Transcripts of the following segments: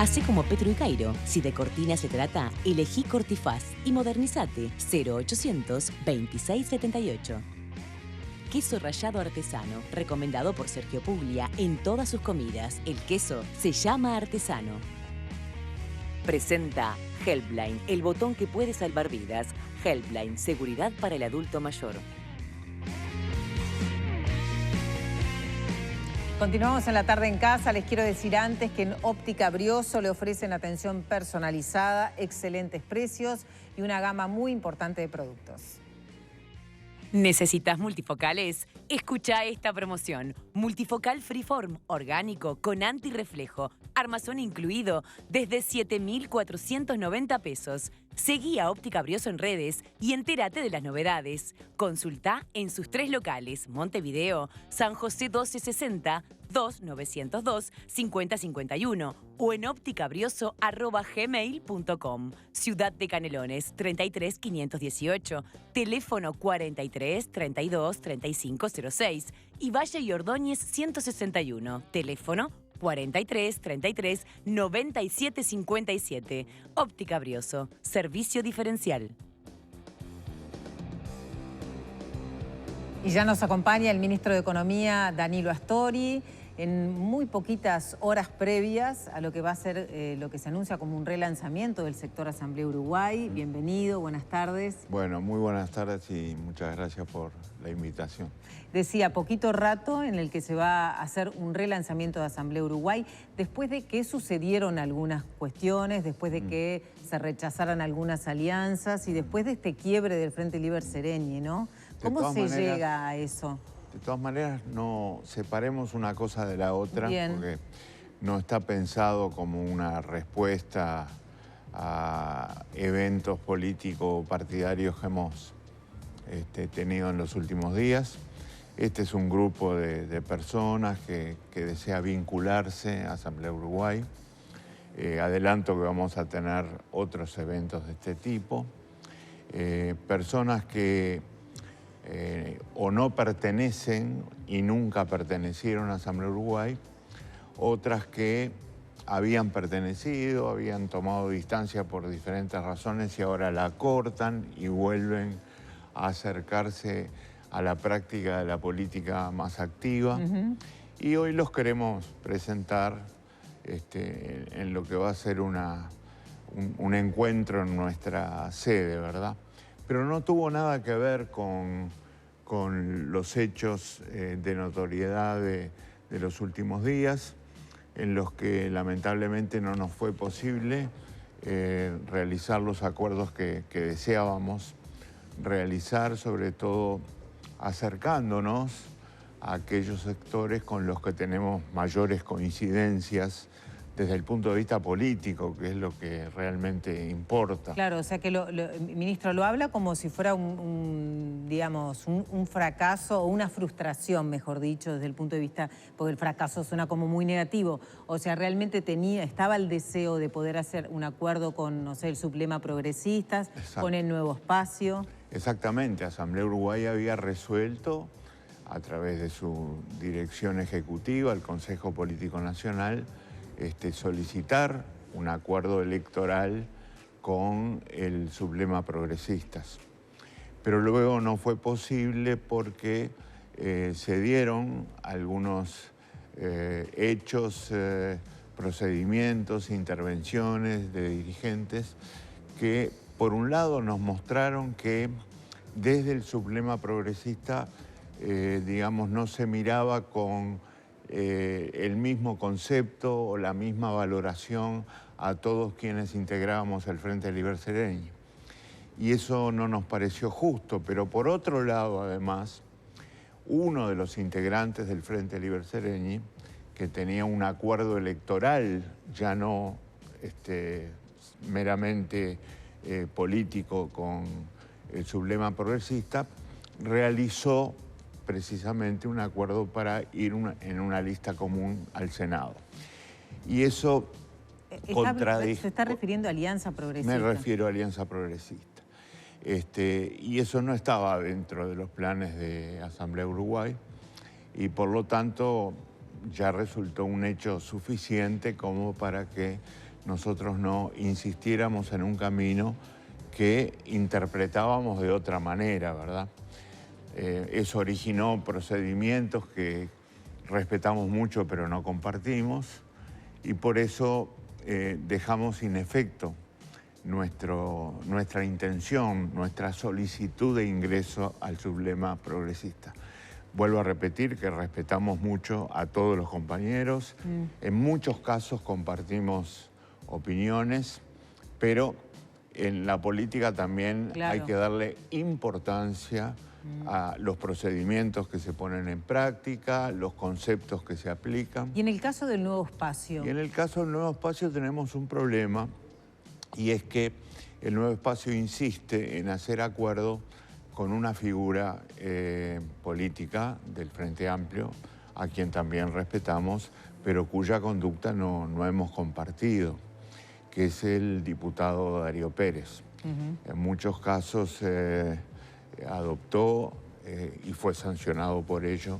Hacé como Petro y Cairo. Si de cortina se trata, elegí Cortifaz y modernizate. 0800 2678. Queso rallado artesano, recomendado por Sergio Puglia en todas sus comidas. El queso se llama artesano. Presenta Helpline, el botón que puede salvar vidas. Helpline, seguridad para el adulto mayor. Continuamos en la tarde en casa. Les quiero decir antes que en Óptica Brioso le ofrecen atención personalizada, excelentes precios y una gama muy importante de productos. ¿Necesitas multifocales? Escucha esta promoción. Multifocal Freeform, orgánico, con antirreflejo, armazón incluido, desde 7.490 pesos. Seguí a Óptica Brioso en redes y entérate de las novedades. Consulta en sus 3 locales, Montevideo, San José 1260, 2902 5051 o en opticabrioso@gmail.com. Ciudad de Canelones, 33 518, teléfono 43 32 3506 y Valle y Ordóñez 161, teléfono 43 33 97 57. Óptica Brioso, servicio diferencial. Y ya nos acompaña el ministro de Economía, Danilo Astori, en muy poquitas horas previas a lo que va a ser lo que se anuncia como un relanzamiento del sector Asamblea Uruguay. Bienvenido, buenas tardes. Bueno, muy buenas tardes y muchas gracias por la invitación. Decía, poquito rato en el que se va a hacer un relanzamiento de Asamblea Uruguay, después de que sucedieron algunas cuestiones, después de que se rechazaran algunas alianzas y después de este quiebre del Frente Liber Seregni, ¿no? ¿Cómo se llega a eso? De todas maneras, no separemos una cosa de la otra. Bien. Porque no está pensado como una respuesta a eventos políticos partidarios que hemos tenido en los últimos días. Este es un grupo de personas que desea vincularse a Asamblea Uruguay. Adelanto que vamos a tener otros eventos de este tipo. Personas que o no pertenecen y nunca pertenecieron a Asamblea Uruguay, otras que habían pertenecido, habían tomado distancia por diferentes razones y ahora la cortan y vuelven a acercarse a la práctica de la política más activa. Y hoy los queremos presentar en lo que va a ser un encuentro en nuestra sede, ¿verdad? Pero no tuvo nada que ver con los hechos de notoriedad de los últimos días, en los que lamentablemente no nos fue posible realizar los acuerdos que deseábamos realizar, sobre todo acercándonos a aquellos sectores con los que tenemos mayores coincidencias desde el punto de vista político, que es lo que realmente importa. Claro, o sea que, ministro, lo habla como si fuera digamos, un fracaso o una frustración, mejor dicho, desde el punto de vista, porque el fracaso suena como muy negativo. O sea, realmente estaba el deseo de poder hacer un acuerdo con, no sé, el Sublema Progresistas, Exacto. Con el Nuevo Espacio. Exactamente, Asamblea Uruguay había resuelto, a través de su dirección ejecutiva, el Consejo Político Nacional, solicitar un acuerdo electoral con el Sublema Progresistas. Pero luego no fue posible porque se dieron algunos hechos, procedimientos, intervenciones de dirigentes que, por un lado, nos mostraron que desde el Sublema Progresista, digamos, no se miraba con el mismo concepto o la misma valoración a todos quienes integrábamos el Frente Liber Seregni. Y eso no nos pareció justo, pero por otro lado, además, uno de los integrantes del Frente Liber Seregni, que tenía un acuerdo electoral, ya no meramente político con el Sublema Progresista, realizó precisamente un acuerdo para ir en una lista común al Senado. Y eso ¿Se está refiriendo a Alianza Progresista? Me refiero a Alianza Progresista. Y eso no estaba dentro de los planes de Asamblea Uruguay y por lo tanto ya resultó un hecho suficiente como para que nosotros no insistiéramos en un camino que interpretábamos de otra manera, ¿verdad? Eso originó procedimientos que respetamos mucho pero no compartimos, y por eso dejamos sin efecto nuestra intención, nuestra solicitud de ingreso al sublema progresista. Vuelvo a repetir que respetamos mucho a todos los compañeros. En muchos casos compartimos opiniones, pero en la política también hay que darle importancia a los procedimientos que se ponen en práctica, los conceptos que se aplican. Y en el caso del Nuevo Espacio. Y en el caso del Nuevo Espacio tenemos un problema, y es que el Nuevo Espacio insiste en hacer acuerdo con una figura política del Frente Amplio, a quien también respetamos, pero cuya conducta no hemos compartido, que es el diputado Darío Pérez. En muchos casos adoptó y fue sancionado por ello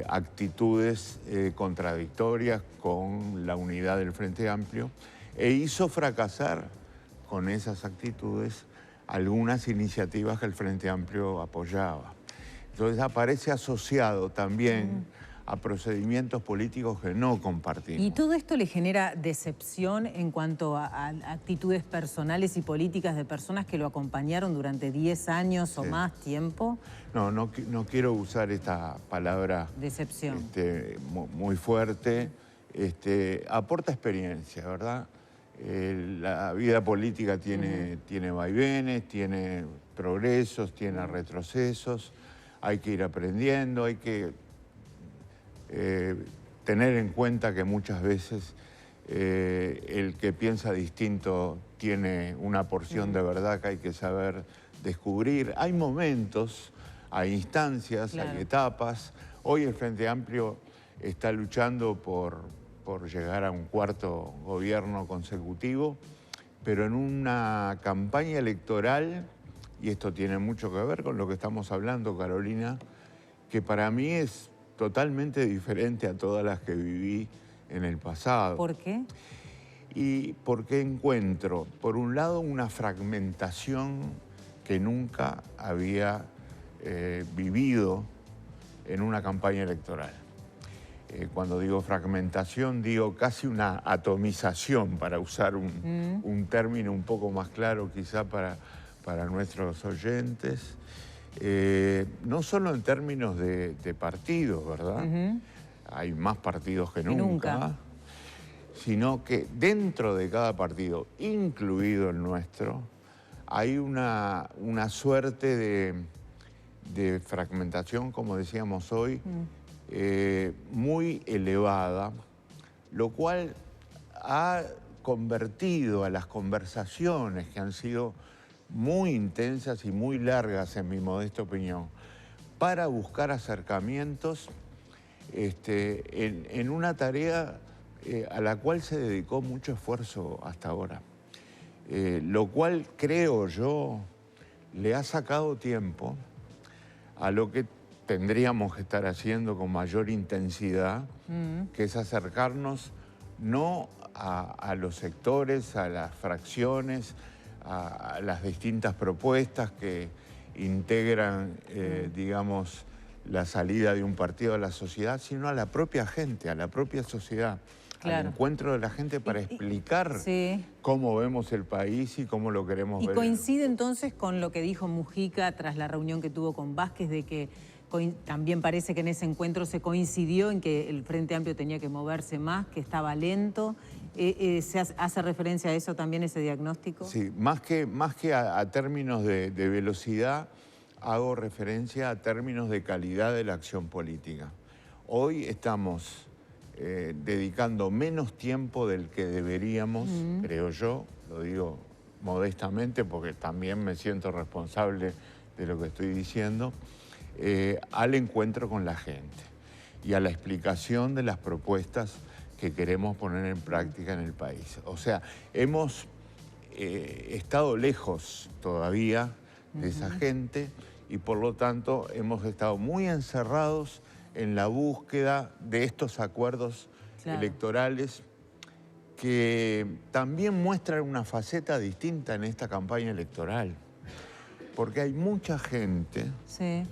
actitudes contradictorias con la unidad del Frente Amplio, e hizo fracasar con esas actitudes algunas iniciativas que el Frente Amplio apoyaba. Entonces aparece asociado también a procedimientos políticos que no compartimos. ¿Y todo esto le genera decepción en cuanto a actitudes personales y políticas de personas que lo acompañaron durante 10 años o más tiempo? No quiero usar esta palabra. Decepción. Muy fuerte. Aporta experiencia, ¿verdad? La vida política tiene vaivenes, tiene progresos, tiene retrocesos. Hay que ir aprendiendo, hay que tener en cuenta que muchas veces el que piensa distinto tiene una porción de verdad que hay que saber descubrir. Hay momentos, hay instancias, hay etapas. Hoy el Frente Amplio está luchando por llegar a un cuarto gobierno consecutivo, pero en una campaña electoral, y esto tiene mucho que ver con lo que estamos hablando, Carolina, que para mí es totalmente diferente a todas las que viví en el pasado. ¿Por qué? Y porque encuentro, por un lado, una fragmentación que nunca había vivido en una campaña electoral. Cuando digo fragmentación, digo casi una atomización, para usar un término un poco más claro quizá para nuestros oyentes. No solo en términos de partidos, ¿verdad? Hay más partidos que nunca. Sino que dentro de cada partido, incluido el nuestro, hay una suerte de fragmentación, como decíamos hoy, muy elevada, lo cual ha convertido a las conversaciones, que han sido muy intensas y muy largas, en mi modesta opinión, para buscar acercamientos en una tarea a la cual se dedicó mucho esfuerzo hasta ahora. Lo cual, creo yo, le ha sacado tiempo a lo que tendríamos que estar haciendo con mayor intensidad, que es acercarnos no a los sectores, a las fracciones, a las distintas propuestas que integran, digamos, la salida de un partido a la sociedad, sino a la propia gente, a la propia sociedad, al encuentro de la gente para explicar cómo vemos el país y cómo lo queremos ver. ¿Y coincide entonces con lo que dijo Mujica tras la reunión que tuvo con Vázquez, de que también parece que en ese encuentro se coincidió en que el Frente Amplio tenía que moverse más, que estaba lento? ¿Se hace referencia a eso también, ese diagnóstico? Sí, más que a términos de velocidad, hago referencia a términos de calidad de la acción política. Hoy estamos dedicando menos tiempo del que deberíamos, creo yo, lo digo modestamente porque también me siento responsable de lo que estoy diciendo, al encuentro con la gente y a la explicación de las propuestas que queremos poner en práctica en el país. O sea, hemos estado lejos todavía de esa gente y por lo tanto hemos estado muy encerrados en la búsqueda de estos acuerdos electorales que también muestra una faceta distinta en esta campaña electoral. Porque hay mucha gente, Sí.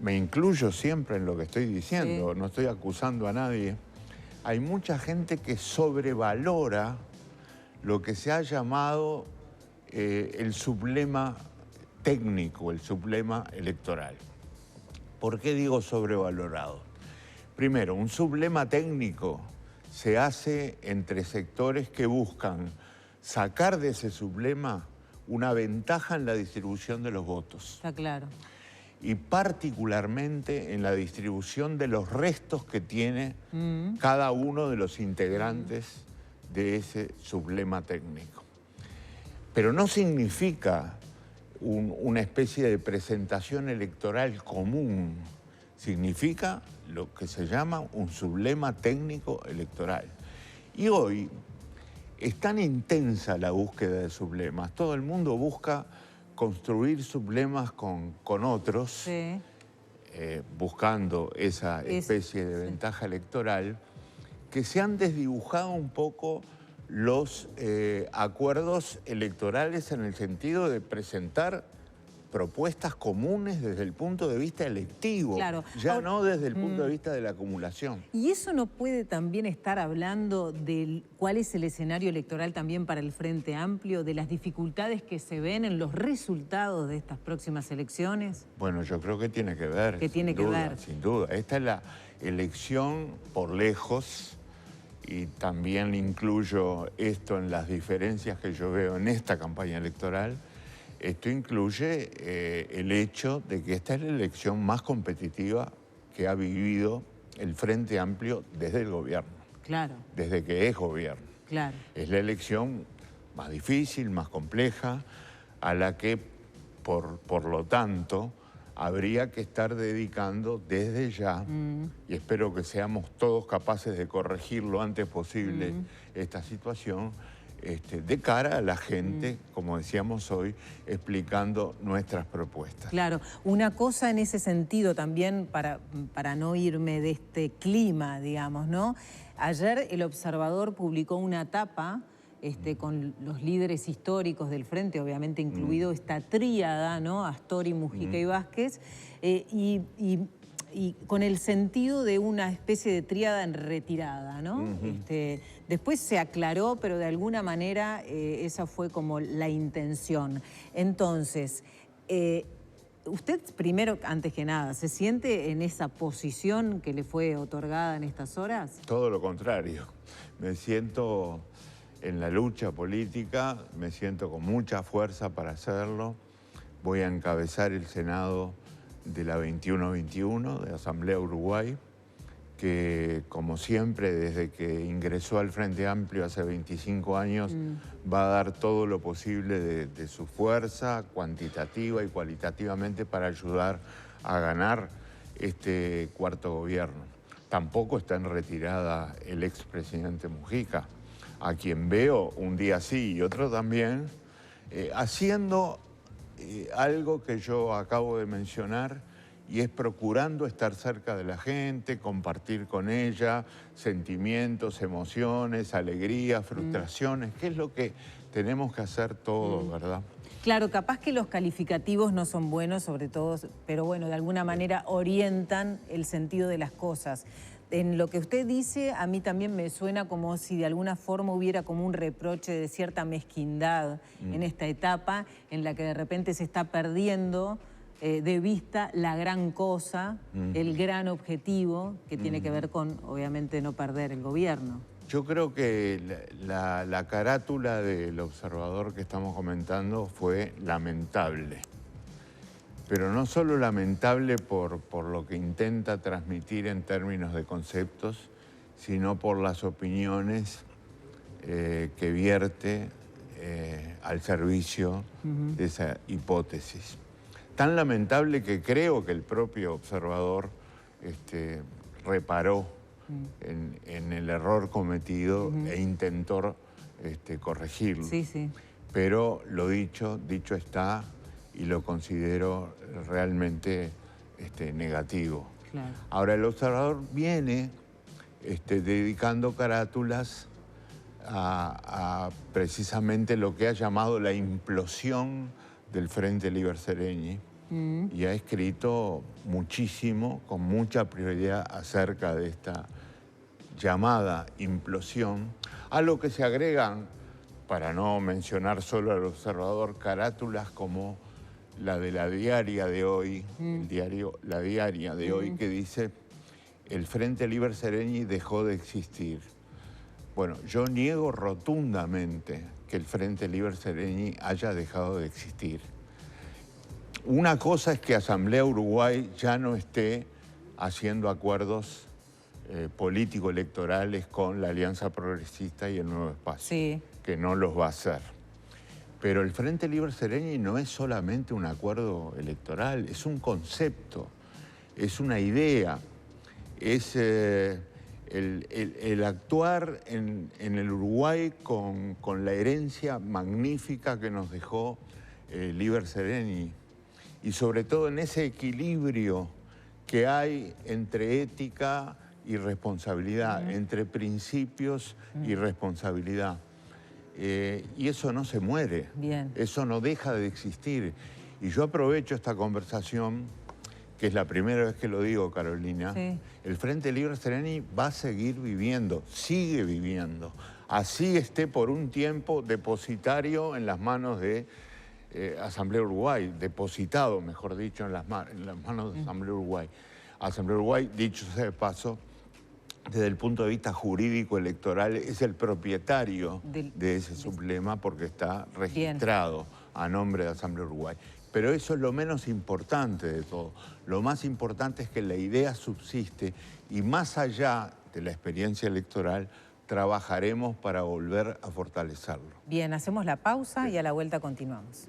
me incluyo siempre en lo que estoy diciendo, Sí. no estoy acusando a nadie, hay mucha gente que sobrevalora lo que se ha llamado el sublema técnico, el sublema electoral. ¿Por qué digo sobrevalorado? Primero, un sublema técnico se hace entre sectores que buscan sacar de ese sublema una ventaja en la distribución de los votos. Está claro. Y particularmente en la distribución de los restos que tiene cada uno de los integrantes de ese sublema técnico. Pero no significa una especie de presentación electoral común, significa lo que se llama un sublema técnico electoral. Y hoy es tan intensa la búsqueda de sublemas, todo el mundo busca construir sublemas con otros, Sí. buscando esa especie de ventaja electoral, que se han desdibujado un poco los acuerdos electorales en el sentido de presentar propuestas comunes desde el punto de vista electivo, Claro. ya Ahora, no desde el punto de vista de la acumulación. ¿Y eso no puede también estar hablando de cuál es el escenario electoral también para el Frente Amplio, de las dificultades que se ven en los resultados de estas próximas elecciones? Bueno, yo creo que tiene que ver. Que tiene sin que duda, ver. sin duda. Esta es la elección por lejos, y también incluyo esto en las diferencias que yo veo en esta campaña electoral. Esto incluye el hecho de que esta es la elección más competitiva que ha vivido el Frente Amplio desde el gobierno. Claro. Desde que es gobierno. Claro. Es la elección más difícil, más compleja, a la que, por lo tanto, habría que estar dedicando desde ya, y espero que seamos todos capaces de corregir lo antes posible esta situación, de cara a la gente, como decíamos hoy, explicando nuestras propuestas. Claro, una cosa en ese sentido también, para no irme de este clima, digamos, ¿no? Ayer El Observador publicó una tapa con los líderes históricos del Frente, obviamente incluido esta tríada, ¿no? Astori, Mujica y Vázquez, y con el sentido de una especie de tríada en retirada, ¿no? Después se aclaró, pero de alguna manera esa fue como la intención. Entonces, usted primero, antes que nada, ¿se siente en esa posición que le fue otorgada en estas horas? Todo lo contrario. Me siento en la lucha política, me siento con mucha fuerza para hacerlo. Voy a encabezar el Senado de la 21-21 de Asamblea Uruguay, que como siempre, desde que ingresó al Frente Amplio hace 25 años, va a dar todo lo posible de su fuerza, cuantitativa y cualitativamente, para ayudar a ganar este cuarto gobierno. Tampoco está en retirada el expresidente Mujica, a quien veo un día sí y otro también, haciendo algo que yo acabo de mencionar, y es procurando estar cerca de la gente, compartir con ella sentimientos, emociones, alegrías, frustraciones, que es lo que tenemos que hacer todos, ¿verdad? Claro, capaz que los calificativos no son buenos, sobre todo, pero bueno, de alguna manera orientan el sentido de las cosas. En lo que usted dice, a mí también me suena como si de alguna forma hubiera como un reproche de cierta mezquindad en esta etapa, en la que de repente se está perdiendo de vista la gran cosa, el gran objetivo, que tiene que ver con, obviamente, no perder el gobierno. Yo creo que la carátula del observador que estamos comentando fue lamentable. Pero no solo lamentable por lo que intenta transmitir en términos de conceptos, sino por las opiniones que vierte al servicio de esa hipótesis. Tan lamentable que creo que el propio observador reparó en el error cometido e intentó corregirlo. Sí, sí. Pero lo dicho está, y lo considero realmente negativo. Claro. Ahora, el observador viene dedicando carátulas a precisamente lo que ha llamado la implosión del Frente Liber Seregni y ha escrito muchísimo, con mucha prioridad acerca de esta llamada implosión, a lo que se agregan, para no mencionar solo al Observador, carátulas como la de La Diaria de hoy, el diario La Diaria de hoy, que dice: el Frente Liber Seregni dejó de existir. Bueno, yo niego rotundamente que el Frente Liber Seregni haya dejado de existir. Una cosa es que Asamblea Uruguay ya no esté haciendo acuerdos político-electorales con la Alianza Progresista y el Nuevo Espacio, Sí. que no los va a hacer. Pero el Frente Liber Seregni no es solamente un acuerdo electoral, es un concepto, es una idea, es el actuar en el Uruguay con la herencia magnífica que nos dejó Liber Seregni, y sobre todo en ese equilibrio que hay entre ética y responsabilidad, entre principios y responsabilidad. Y eso no se muere, eso no deja de existir. Y yo aprovecho esta conversación, que es la primera vez que lo digo, Carolina. Sí. El Frente Liber Seregni va a seguir viviendo, sigue viviendo. Así esté por un tiempo depositario en las manos de Asamblea Uruguay, depositado, mejor dicho, en las manos de Asamblea Uruguay. Asamblea Uruguay, dicho sea de paso, desde el punto de vista jurídico electoral, es el propietario de ese sublema porque está registrado a nombre de Asamblea Uruguay. Pero eso es lo menos importante de todo. Lo más importante es que la idea subsiste y más allá de la experiencia electoral, trabajaremos para volver a fortalecerlo. Bien, hacemos la pausa y a la vuelta continuamos.